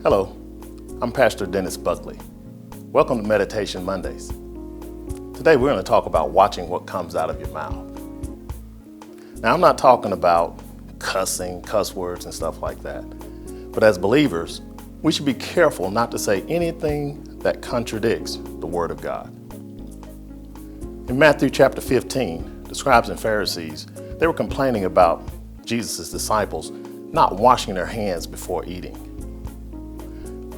Hello, I'm Pastor Dennis Buckley. Welcome to Meditation Mondays. Today we're going to talk about watching what comes out of your mouth. Now, I'm not talking about cussing, cuss words and stuff like that. But as believers, we should be careful not to say anything that contradicts the Word of God. In Matthew chapter 15, the scribes and Pharisees, they were complaining about Jesus' disciples not washing their hands before eating.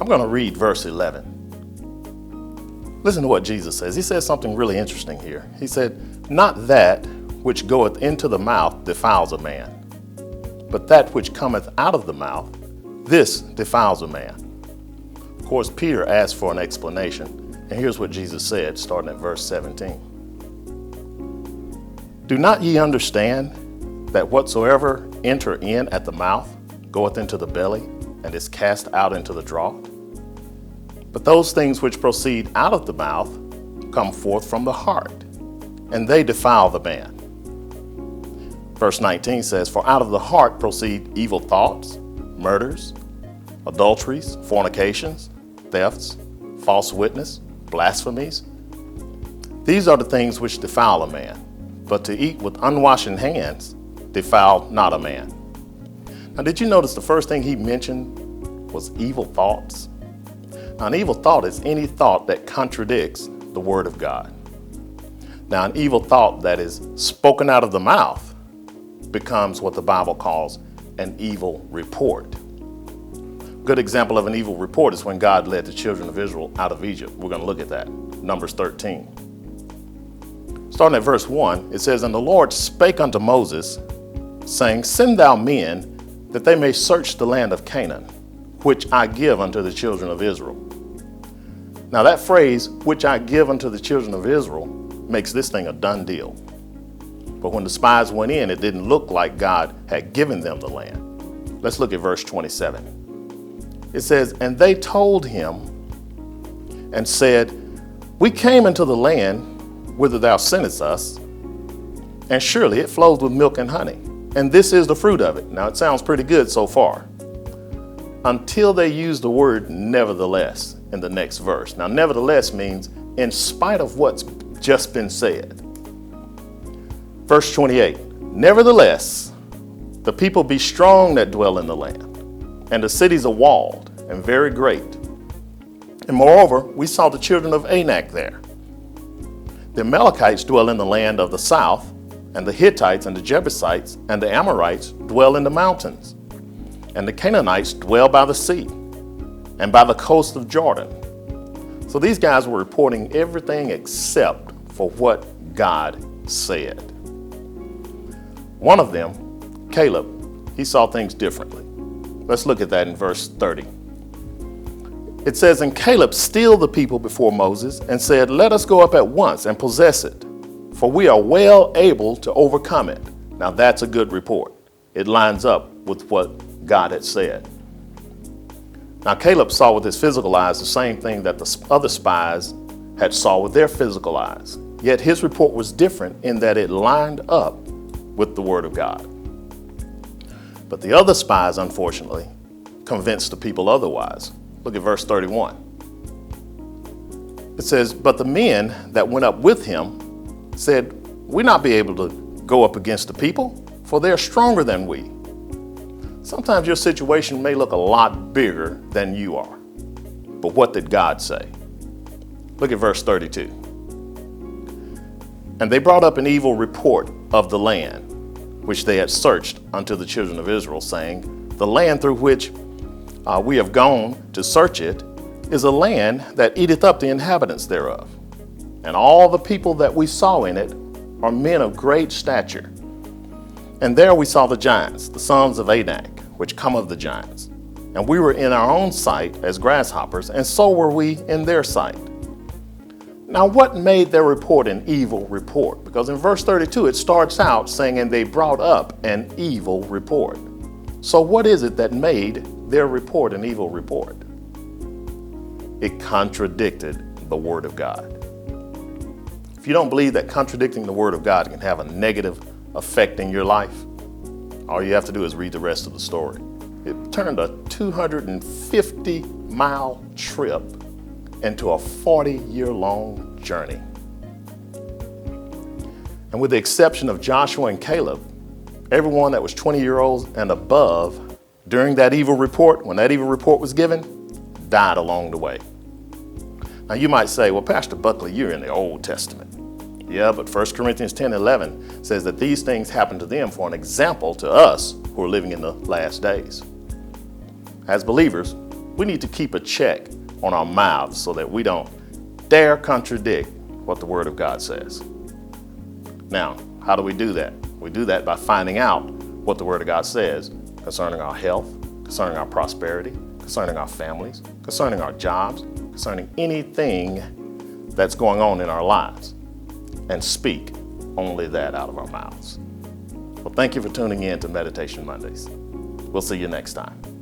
I'm going to read verse 11. Listen to what Jesus says. He says something really interesting here. He said, "Not that which goeth into the mouth defiles a man, but that which cometh out of the mouth, this defiles a man." Of course, Peter asked for an explanation, and here's what Jesus said, starting at verse 17. "Do not ye understand that whatsoever enter in at the mouth goeth into the belly, and is cast out into the draught? But those things which proceed out of the mouth come forth from the heart, and they defile the man." Verse 19 says, "For out of the heart proceed evil thoughts, murders, adulteries, fornications, thefts, false witness, blasphemies. These are the things which defile a man, but to eat with unwashen hands defile not a man." Now, did you notice the first thing he mentioned was evil thoughts? Now, an evil thought is any thought that contradicts the Word of God. Now, an evil thought that is spoken out of the mouth becomes what the Bible calls an evil report. A good example of an evil report is when God led the children of Israel out of Egypt. We're going to look at that. Numbers 13. Starting at verse 1, it says, "And the Lord spake unto Moses, saying, Send thou men, that they may search the land of Canaan, which I give unto the children of Israel." Now that phrase, "which I give unto the children of Israel," makes this thing a done deal. But when the spies went in, it didn't look like God had given them the land. Let's look at verse 27. It says, "And they told him and said, We came into the land whither thou sentest us, and surely it flows with milk and honey, and this is the fruit of it." Now it sounds pretty good so far, until they use the word "nevertheless" in the next verse. Now, nevertheless means in spite of what's just been said. Verse 28, "Nevertheless, the people be strong that dwell in the land, and the cities are walled and very great. And moreover, we saw the children of Anak there. The Amalekites dwell in the land of the south, and the Hittites and the Jebusites and the Amorites dwell in the mountains. And the Canaanites dwell by the sea and by the coast of Jordan." So these guys were reporting everything except for what God said. One of them, Caleb, he saw things differently. Let's look at that in verse 30. It says, "And Caleb stilled the people before Moses and said, Let us go up at once and possess it, for we are well able to overcome it." Now that's a good report. It lines up with what God had said. Now Caleb saw with his physical eyes the same thing that the other spies had saw with their physical eyes. Yet his report was different in that it lined up with the Word of God. But the other spies, unfortunately, convinced the people otherwise. Look at verse 31. It says, "But the men that went up with him said, We not be able to go up against the people, for they are stronger than we." Sometimes your situation may look a lot bigger than you are. But what did God say? Look at verse 32. "And they brought up an evil report of the land, which they had searched unto the children of Israel, saying, The land through which we have gone to search it is a land that eateth up the inhabitants thereof. And all the people that we saw in it are men of great stature. And there we saw the giants, the sons of Anak, which come of the giants. And we were in our own sight as grasshoppers, and so were we in their sight." Now, what made their report an evil report? Because in verse 32, it starts out saying, "And they brought up an evil report." So what is it that made their report an evil report? It contradicted the Word of God. If you don't believe that contradicting the Word of God can have a negative effect in your life, all you have to do is read the rest of the story. It turned a 250-mile trip into a 40-year-long journey. And with the exception of Joshua and Caleb, everyone that was 20 years old and above during that evil report, when that evil report was given, died along the way. Now you might say, well, Pastor Buckley, you're in the Old Testament. Yeah, but 1 Corinthians 10:11 says that these things happen to them for an example to us who are living in the last days. As believers, we need to keep a check on our mouths so that we don't dare contradict what the Word of God says. Now, how do we do that? We do that by finding out what the Word of God says concerning our health, concerning our prosperity, concerning our families, concerning our jobs, concerning anything that's going on in our lives, and speak only that out of our mouths. Well, thank you for tuning in to Meditation Mondays. We'll see you next time.